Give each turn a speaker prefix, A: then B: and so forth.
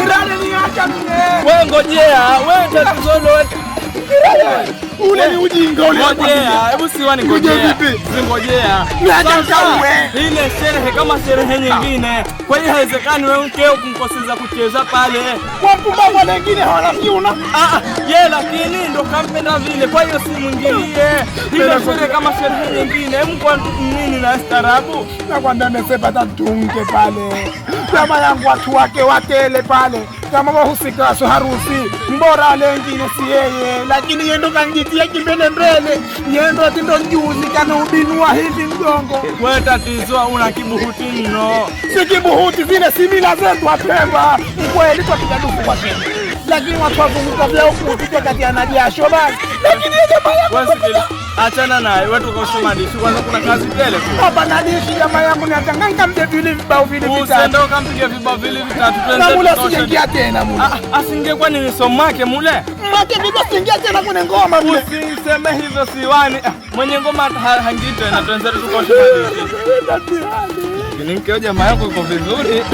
A: Kirani niacha mimi.
B: Wewe ngojea, wewe tatizo lolote.
A: Ule ni ujinga ule.
B: Ngojea, hebu siwani ngojea. Ngojea.
A: Niacha wewe.
B: Ile sherehe kama sherehe nyingine. Kwa hiyo haiwezekani wewe mkeo kumkoseza kucheza pale.
A: Wapumbavu wengine hawana kiuna.
B: Yeye lakini ndo kampenda vile. Kwa hiyo si mwingilie. Ile sherehe kama sherehe nyingine. Mko nini na staarabu?
A: Na kwamba amesema tatunge pale. Kama yangu watu wake watele pale. Kama wahusika wa harusi. Mbora wengine si yeye. Lakini yeye ndo kangitia kimbele mbele. Yeye ndo atindo juzi kana ubinua hivi mgongo.
B: Wewe tatizo una kibuhuti mno.
A: Si kibuhuti, zile si mila zetu Pemba. Kweli tutapiga dufu kwa Pemba. Lakini watu wazunguka vya huku kati ya jasho basi. Lakini yeye jamaa yangu
B: achana naye, wewe tukosoma ndishi kwanza kuna kazi tele tu.
A: Hapa nadishi jamaa yangu ni atanganga mje vile vibao vile vitatu.
B: Usende ukampiga vibao vile vitatu
A: twende. Na mule asiingia tena mule.
B: Asingekuwa ni nisomake mule.
A: Make bibi asiingia tena kwenye ngoma mule.
B: Usiseme hivyo siwani. Mwenye ngoma hangito na twende tukosoma ndishi. Ni mkeo jamaa yako yuko vizuri.